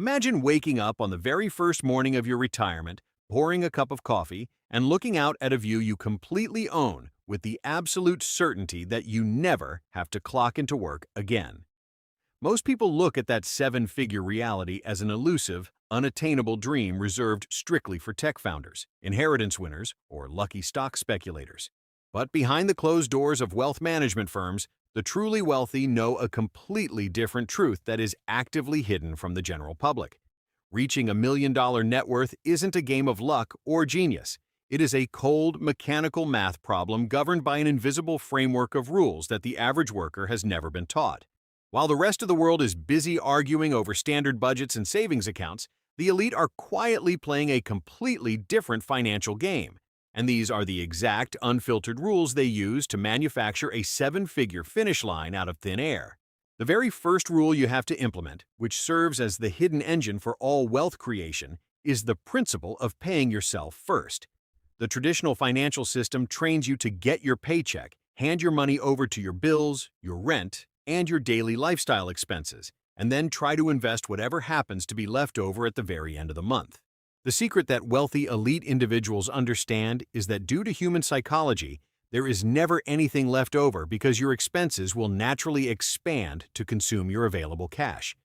Imagine waking up on the very first morning of your retirement, pouring a cup of coffee, and looking out at a view you completely own with the absolute certainty that you never have to clock into work again. Most people look at that seven-figure reality as an elusive, unattainable dream reserved strictly for tech founders, inheritance winners, or lucky stock speculators. But behind the closed doors of wealth management firms, the truly wealthy know a completely different truth that is actively hidden from the general public. Reaching $1 million net worth isn't a game of luck or genius. It is a cold, mechanical math problem governed by an invisible framework of rules that the average worker has never been taught. While the rest of the world is busy arguing over standard budgets and savings accounts, the elite are quietly playing a completely different financial game. And these are the exact unfiltered rules they use to manufacture a seven-figure finish line out of thin air. The very first rule you have to implement, which serves as the hidden engine for all wealth creation, is the principle of paying yourself first. The traditional financial system trains you to get your paycheck, hand your money over to your bills, your rent, and your daily lifestyle expenses, and then try to invest whatever happens to be left over at the very end of the month. The secret that wealthy elite individuals understand is that due to human psychology, there is never anything left over because your expenses will naturally expand to consume your available cash.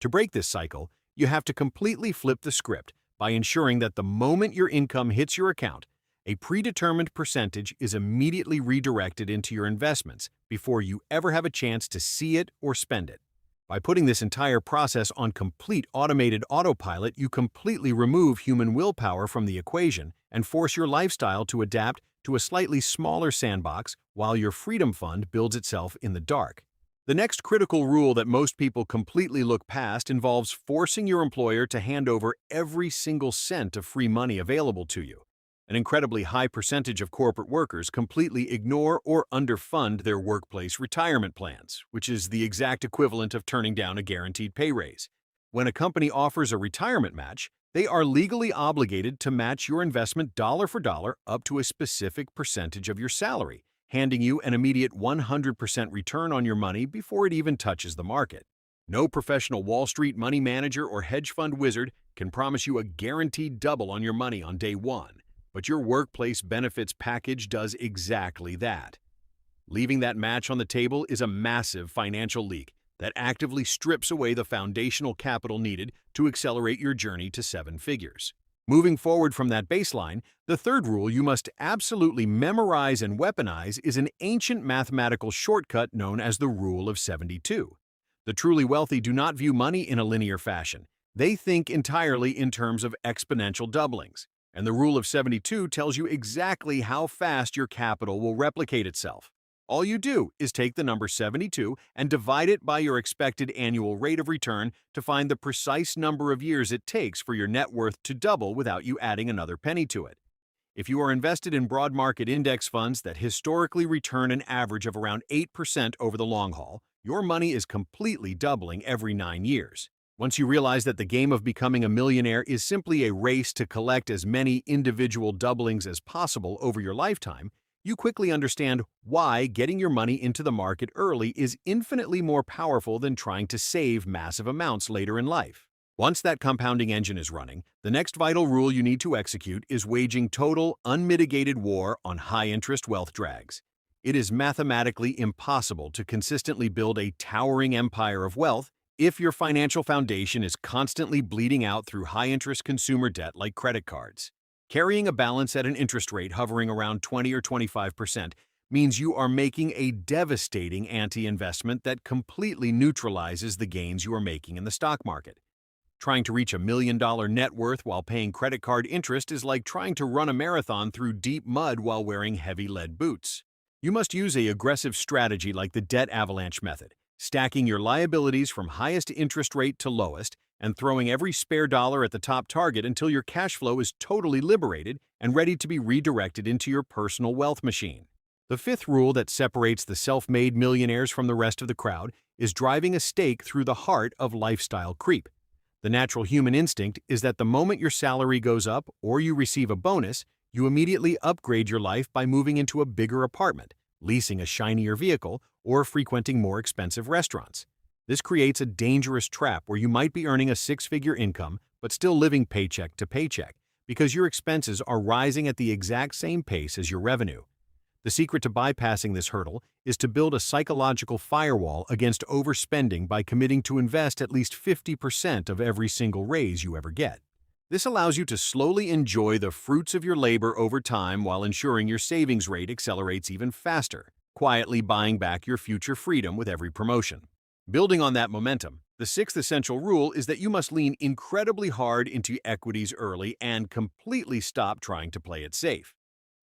To break this cycle, you have to completely flip the script by ensuring that the moment your income hits your account, a predetermined percentage is immediately redirected into your investments before you ever have a chance to see it or spend it. By putting this entire process on complete automated autopilot, you completely remove human willpower from the equation and force your lifestyle to adapt to a slightly smaller sandbox while your freedom fund builds itself in the dark. The next critical rule that most people completely look past involves forcing your employer to hand over every single cent of free money available to you. An incredibly high percentage of corporate workers completely ignore or underfund their workplace retirement plans, which is the exact equivalent of turning down a guaranteed pay raise. When a company offers a retirement match, they are legally obligated to match your investment dollar for dollar up to a specific percentage of your salary, handing you an immediate 100% return on your money before it even touches the market. No professional Wall Street money manager or hedge fund wizard can promise you a guaranteed double on your money on day one. But your workplace benefits package does exactly that. Leaving that match on the table is a massive financial leak that actively strips away the foundational capital needed to accelerate your journey to seven figures. Moving forward from that baseline, the third rule you must absolutely memorize and weaponize is an ancient mathematical shortcut known as the Rule of 72. The truly wealthy do not view money in a linear fashion. They think entirely in terms of exponential doublings. And the Rule of 72 tells you exactly how fast your capital will replicate itself. All you do is take the number 72 and divide it by your expected annual rate of return to find the precise number of years it takes for your net worth to double without you adding another penny to it. If you are invested in broad market index funds that historically return an average of around 8% over the long haul, your money is completely doubling every 9 years. Once you realize that the game of becoming a millionaire is simply a race to collect as many individual doublings as possible over your lifetime, you quickly understand why getting your money into the market early is infinitely more powerful than trying to save massive amounts later in life. Once that compounding engine is running, the next vital rule you need to execute is waging total, unmitigated war on high-interest wealth drags. It is mathematically impossible to consistently build a towering empire of wealth if your financial foundation is constantly bleeding out through high-interest consumer debt like credit cards. Carrying a balance at an interest rate hovering around 20 or 25% means you are making a devastating anti-investment that completely neutralizes the gains you are making in the stock market. Trying to reach $1 million net worth while paying credit card interest is like trying to run a marathon through deep mud while wearing heavy lead boots. You must use an aggressive strategy like the debt avalanche method, stacking your liabilities from highest interest rate to lowest and throwing every spare dollar at the top target until your cash flow is totally liberated and ready to be redirected into your personal wealth machine. The fifth rule that separates the self-made millionaires from the rest of the crowd is driving a stake through the heart of lifestyle creep. The natural human instinct is that the moment your salary goes up or you receive a bonus, you immediately upgrade your life by moving into a bigger apartment, leasing a shinier vehicle, or frequenting more expensive restaurants. This creates a dangerous trap where you might be earning a six-figure income but still living paycheck to paycheck because your expenses are rising at the exact same pace as your revenue. The secret to bypassing this hurdle is to build a psychological firewall against overspending by committing to invest at least 50% of every single raise you ever get. This allows you to slowly enjoy the fruits of your labor over time while ensuring your savings rate accelerates even faster, quietly buying back your future freedom with every promotion. Building on that momentum, the sixth essential rule is that you must lean incredibly hard into equities early and completely stop trying to play it safe.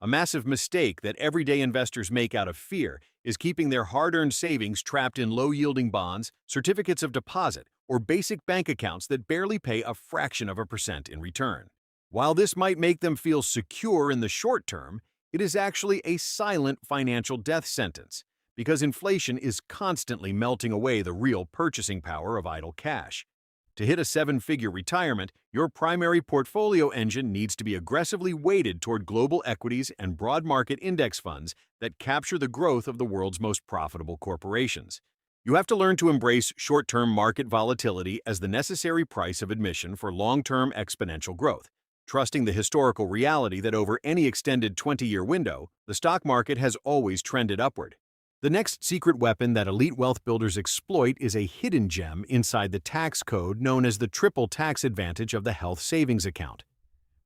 A massive mistake that everyday investors make out of fear is keeping their hard-earned savings trapped in low-yielding bonds, certificates of deposit, or basic bank accounts that barely pay a fraction of a percent in return. While this might make them feel secure in the short term, it is actually a silent financial death sentence, because inflation is constantly melting away the real purchasing power of idle cash. To hit a seven-figure retirement, your primary portfolio engine needs to be aggressively weighted toward global equities and broad market index funds that capture the growth of the world's most profitable corporations. You have to learn to embrace short-term market volatility as the necessary price of admission for long-term exponential growth, trusting the historical reality that over any extended 20-year window, the stock market has always trended upward. The next secret weapon that elite wealth builders exploit is a hidden gem inside the tax code known as the triple tax advantage of the health savings account.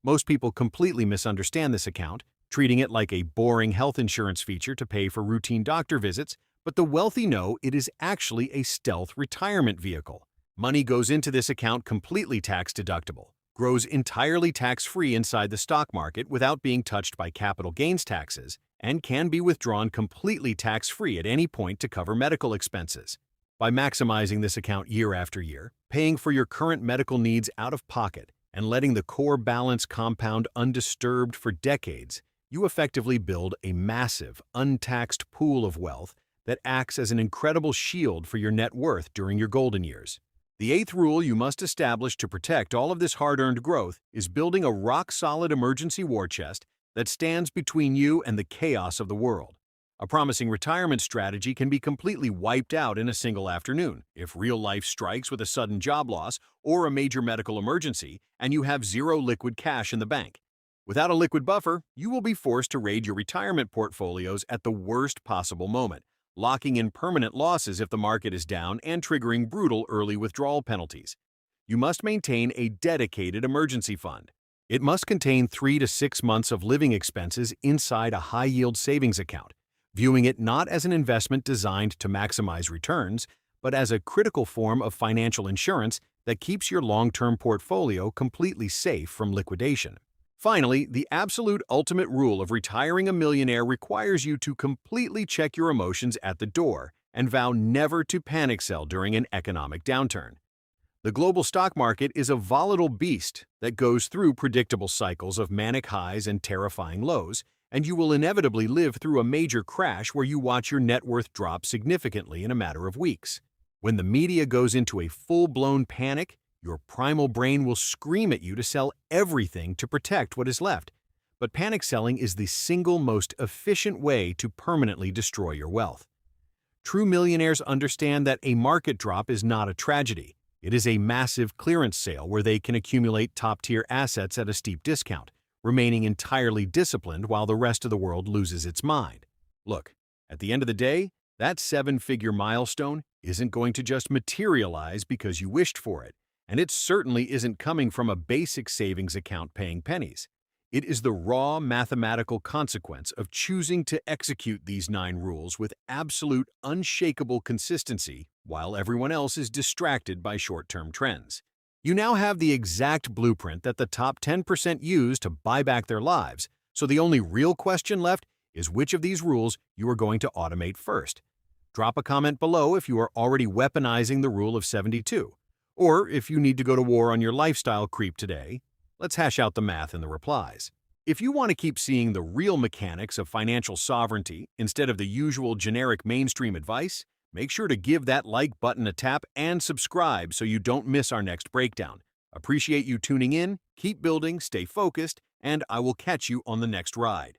Most people completely misunderstand this account, treating it like a boring health insurance feature to pay for routine doctor visits, but the wealthy know it is actually a stealth retirement vehicle. Money goes into this account completely tax-deductible, grows entirely tax-free inside the stock market without being touched by capital gains taxes, and can be withdrawn completely tax-free at any point to cover medical expenses. By maximizing this account year after year, paying for your current medical needs out of pocket, and letting the core balance compound undisturbed for decades, you effectively build a massive, untaxed pool of wealth that acts as an incredible shield for your net worth during your golden years. The eighth rule you must establish to protect all of this hard-earned growth is building a rock-solid emergency war chest that stands between you and the chaos of the world. A promising retirement strategy can be completely wiped out in a single afternoon if real life strikes with a sudden job loss or a major medical emergency and you have zero liquid cash in the bank. Without a liquid buffer, you will be forced to raid your retirement portfolios at the worst possible moment, locking in permanent losses if the market is down and triggering brutal early withdrawal penalties. You must maintain a dedicated emergency fund. It must contain 3 to 6 months of living expenses inside a high-yield savings account, viewing it not as an investment designed to maximize returns, but as a critical form of financial insurance that keeps your long-term portfolio completely safe from liquidation. Finally, the absolute ultimate rule of retiring a millionaire requires you to completely check your emotions at the door and vow never to panic sell during an economic downturn. The global stock market is a volatile beast that goes through predictable cycles of manic highs and terrifying lows, and you will inevitably live through a major crash where you watch your net worth drop significantly in a matter of weeks. When the media goes into a full-blown panic, your primal brain will scream at you to sell everything to protect what is left. But panic selling is the single most efficient way to permanently destroy your wealth. True millionaires understand that a market drop is not a tragedy. It is a massive clearance sale where they can accumulate top-tier assets at a steep discount, remaining entirely disciplined while the rest of the world loses its mind. Look, at the end of the day, that seven-figure milestone isn't going to just materialize because you wished for it, and it certainly isn't coming from a basic savings account paying pennies. It is the raw mathematical consequence of choosing to execute these 9 rules with absolute unshakable consistency while everyone else is distracted by short-term trends. You now have the exact blueprint that the top 10% use to buy back their lives, so the only real question left is which of these rules you are going to automate first. Drop a comment below if you are already weaponizing the rule of 72, or if you need to go to war on your lifestyle creep today. Let's hash out the math in the replies. If you want to keep seeing the real mechanics of financial sovereignty instead of the usual generic mainstream advice, make sure to give that like button a tap and subscribe so you don't miss our next breakdown. Appreciate you tuning in, keep building, stay focused, and I will catch you on the next ride.